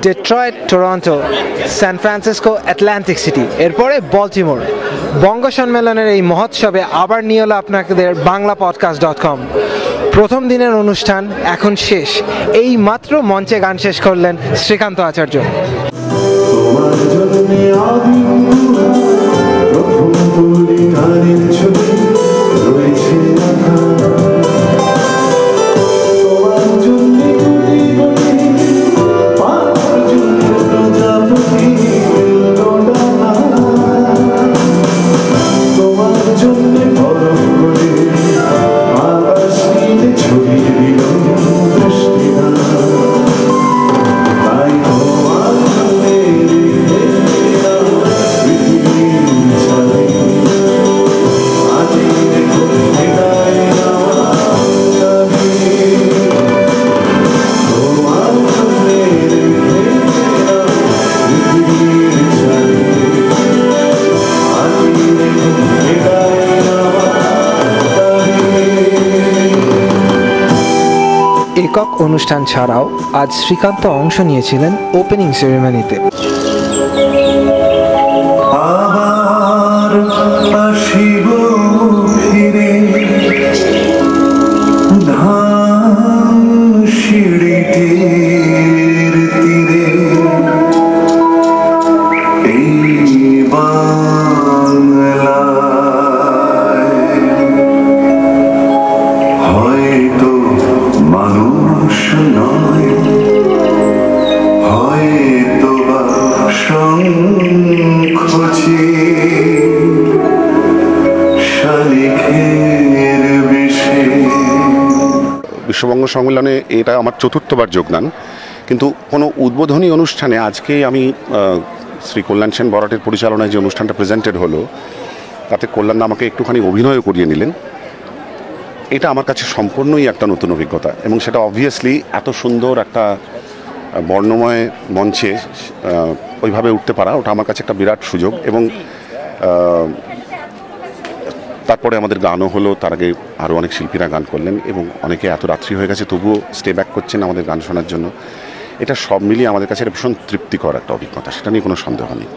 Detroit, Toronto, San Francisco, Atlantic City, এরপরে Baltimore. বঙ্গ সম্মেলনের এই মহোৎসবে আবার নিয়ে এলো আপনাদের BanglaPodcast.com। প্রথম দিনের অনুষ্ঠান এখন শেষ। এই মাত্র মঞ্চে গান শেষ করলেন শ্রীকান্ত আচার্য। একক অনুষ্ঠান ছাড়াও আজ শ্রীকান্ত অংশ নিয়েছিলেন ওপেনিং সেরেমনিতে। বিশ্ববঙ্গ সম্মেলনে এটা আমার চতুর্থবার যোগদান, কিন্তু কোনো উদ্বোধনী অনুষ্ঠানে আজকে আমি শ্রী কল্যাণ সেন বরাটের পরিচালনায় যে অনুষ্ঠানটা প্রেজেন্টেড হলো তাতে কল্যাণ আমাকে একটুখানি অভিনয় করিয়ে নিলেন। এটা আমার কাছে সম্পূর্ণই একটা নতুন অভিজ্ঞতা, এবং সেটা অবভিয়াসলি এত সুন্দর একটা বর্ণময় মঞ্চে ওইভাবে উঠতে পারা, ওটা আমার কাছে একটা বিরাট সুযোগ। এবং তারপরে আমাদের গানও হলো, তার আগে আরও অনেক শিল্পীরা গান করলেন, এবং অনেকে এত রাত্রি হয়ে গেছে তবুও স্টে ব্যাক করছেন আমাদের গান শোনার জন্য। এটা সব মিলিয়ে আমাদের কাছে ভীষণ তৃপ্তিকর একটা অভিজ্ঞতা, সেটা নিয়ে কোনো সন্দেহ নেই।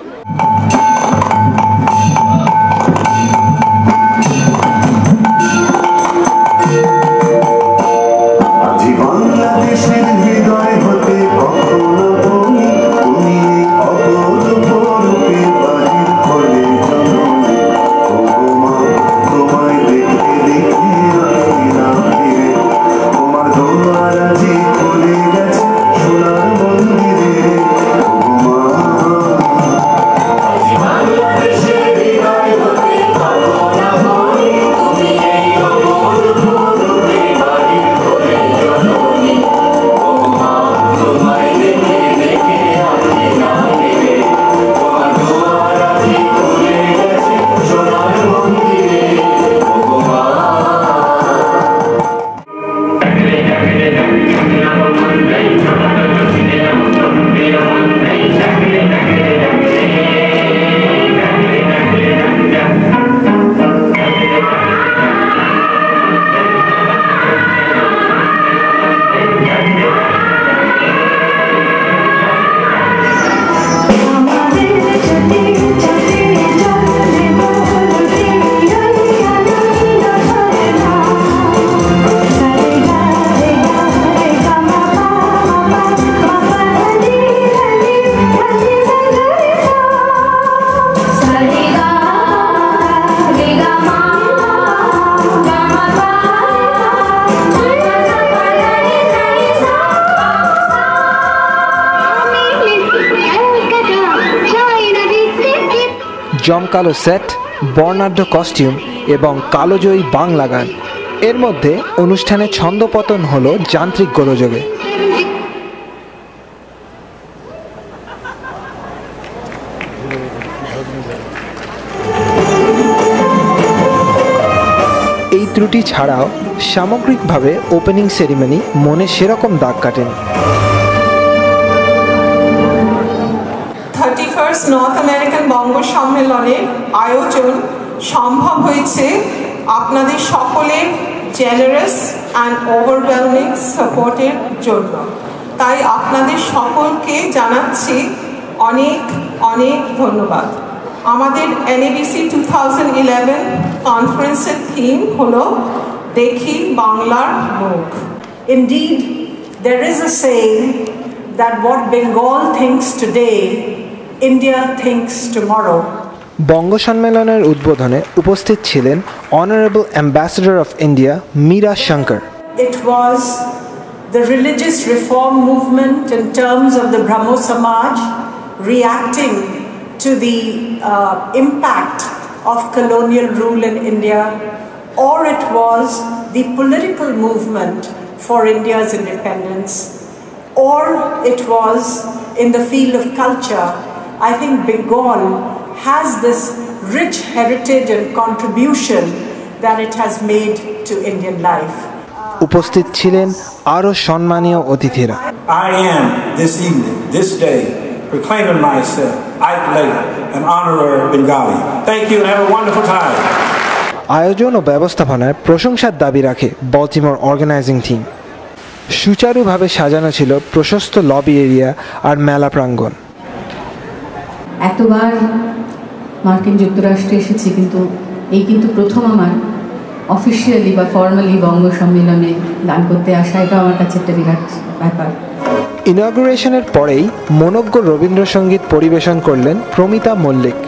জমকালো সেট, বর্ণাঢ্য কস্টিউম এবং কালোজয়ী বাংলা গান, এর মধ্যে অনুষ্ঠানে ছন্দপতন হলো যান্ত্রিক গোলযোগে। এই ত্রুটি ছাড়াও সামগ্রিকভাবে ওপেনিং সেরিমনি মনে সেরকম দাগ কাটেনি। 31st নর্থ আমেরিকান বঙ্গ সম্মেলনের আয়োজন সম্ভব হয়েছে আপনাদের সকলের জেনারেস অ্যান্ড ওভারওয়েলমিং সাপোর্টের জন্য। তাই আপনাদের সকলকে জানাচ্ছি অনেক অনেক ধন্যবাদ। আমাদের NABC 2011 কনফারেন্সের থিম হলো দেখি বাংলার মুখ। Indeed, there is a saying that what Bengal thinks today, India thinks tomorrow. বঙ্গ সম্মেলনের উদ্বোধনে উপস্থিত ছিলেন honourable ambassador of India Meera Shankar. It was the religious reform movement in terms of the Brahmo Samaj reacting to the impact of colonial rule in India, or it was the political movement for India's independence, or it was in the field of culture. I think Bengal has this rich heritage and contribution that it has made to Indian life. উপস্থিত ছিলেন আরও সম্মানীয় অতিথিরা। I am this evening, this day, proclaiming myself, Ike Later, an honorary Bengali. Thank you and have a wonderful time. আয়োজন ও ব্যবস্থাপনায় প্রশংসার দাবি রাখে বলটিমোর অর্গানাইজিং টিম। সুচারুভাবে সাজানো ছিল প্রশস্ত লবি এরিয়া আর মেলা প্রাঙ্গণ। এতবার মার্কিন যুক্তরাষ্ট্রে এসেছি, কিন্তু প্রথম আমার অফিসিয়ালি বা ফর্মালি বঙ্গ সম্মেলনে গান করতে আসা, এটা আমার কাছে একটা বিরাট ব্যাপার। ইনঅগুরেশনের পরেই মনোজ্ঞ রবীন্দ্রসঙ্গীত পরিবেশন করলেন প্রমিতা মল্লিক।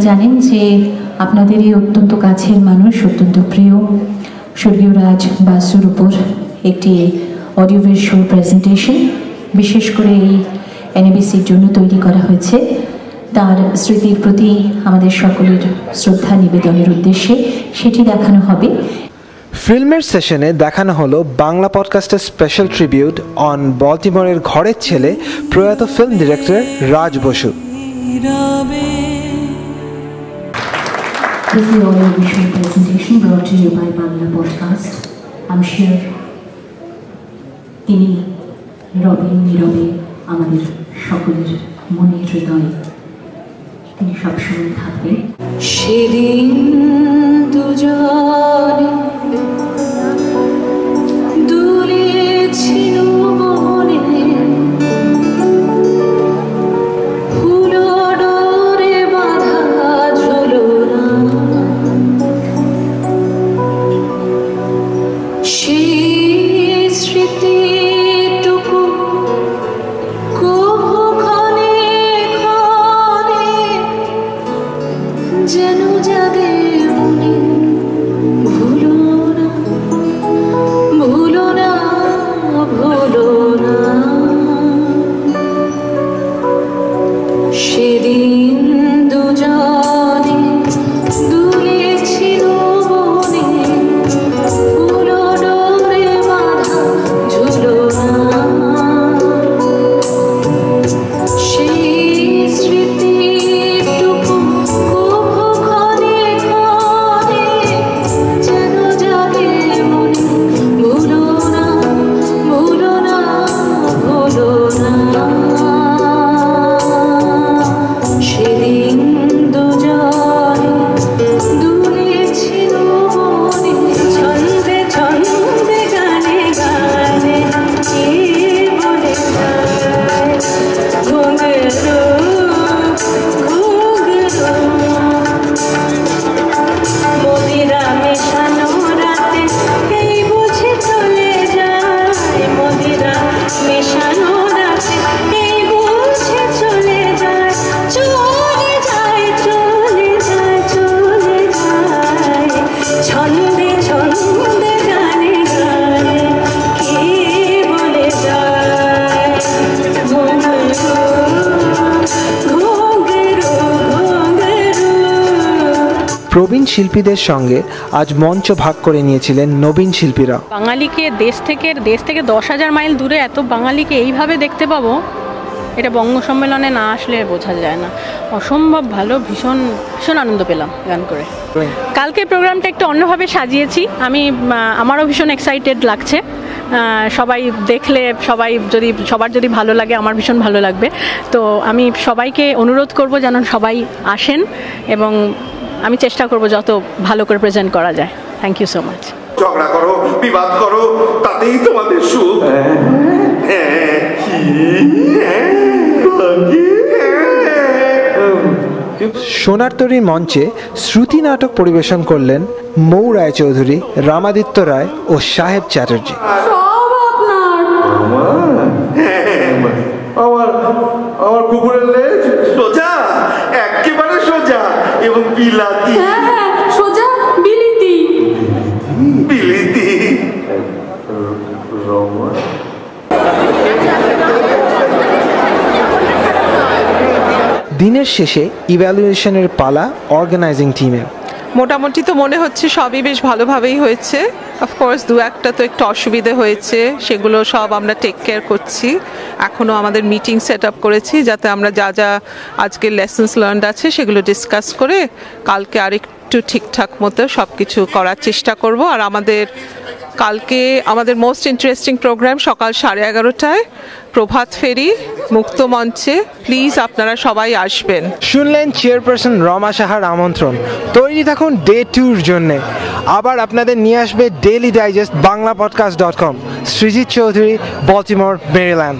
জানেন যে আপনাদের এই অত্যন্ত কাছের মানুষ, অত্যন্ত প্রিয় স্বর্গীয় রাজ বাসুর উপর একটি অডিও ভিজুয়াল প্রেজেন্টেশন বিশেষ করে এই NABCর জন্য তৈরি করা হয়েছে। তার স্মৃতির প্রতি আমাদের সকলের শ্রদ্ধা নিবেদনের উদ্দেশ্যে সেটি দেখানো হবে। ফিল্মের সেশনে দেখানো হলো বাংলা পডকাস্টের স্পেশাল ট্রিবিউট অন বলটিমোরের ঘরের ছেলে প্রয়াত film director Raj Basu. This is the audio visual presentation brought to you by Bangla Podcast. I'm sure তিনি রবেন নীরবে আমাদের সকলের মনের হৃদয়ে, তিনি সবসময় থাকবেন। সেদিন দুজনে দুলেছিল বনে যেন জাগে মনে ভুলো শিল্পীদের সঙ্গে আজ মঞ্চ ভাগ করে নিয়েছিলেন নবীন শিল্পীরা। বাঙালিকে দেশ থেকে 10,000 মাইল দূরে এত বাঙালিকে এইভাবে দেখতে পাবো, এটা বঙ্গ সম্মেলনে না আসলে বোঝা যায় না। অসম্ভব ভালো, ভীষণ ভীষণ আনন্দ পেলাম গান করে। কালকে প্রোগ্রামটা একটু অন্যভাবে সাজিয়েছি, আমারও ভীষণ এক্সাইটেড লাগছে। সবাই দেখলে সবার যদি ভালো লাগে আমার ভীষণ ভালো লাগবে। তো আমি সবাইকে অনুরোধ করব যেন সবাই আসেন এবং আমি চেষ্টা করব যত ভালো করে প্রেজেন্ট করা যায়। Thank you so much. ঝগড়া করো, বিবাদ করো, তাতেই তোমাদের সুখ। সোনার তরীর মঞ্চে শ্রুতি নাটক পরিবেশন করলেন মৌ রায়চৌধুরী, রামাদিত্য রায় ও সাহেব চ্যাটার্জি। আমার কুকুরের লেজ সোজা, একেবারে সোজা এবং বিলাতি। সোজা বিলিতি। বিলিতি। দিনের শেষে ইভ্যালুয়েশনের পালা অর্গানাইজিং টিমের। মোটামুটি তো মনে হচ্ছে সবই বেশ ভালোভাবেই হয়েছে। অফকোর্স দু একটা তো একটু অসুবিধে হয়েছে, সেগুলো সব আমরা টেক কেয়ার করছি। এখনও আমাদের মিটিং সেট আপ করেছি যাতে আমরা যা যা আজকের লেসন্স লার্নড আছে সেগুলো ডিসকাস করে কালকে আরেকটু ঠিকঠাক মতো সব কিছু করার চেষ্টা করব। আর কালকে আমাদের মোস্ট ইন্টারেস্টিং প্রোগ্রাম সকাল 11:30টায় প্রভাত ফেরি মুক্ত মঞ্চে। প্লিজ আপনারা সবাই আসবেন। শুনলেন চেয়ারপারসন রমা সাহার আমন্ত্রণ। তৈরি থাকুন ডে 2-র জন্যে। আবার আপনাদের নিয়ে আসবে ডেইলি ডাইজেস্ট, বাংলাপডকাস্ট.com। Srijit Chowdhury, Baltimore, Maryland.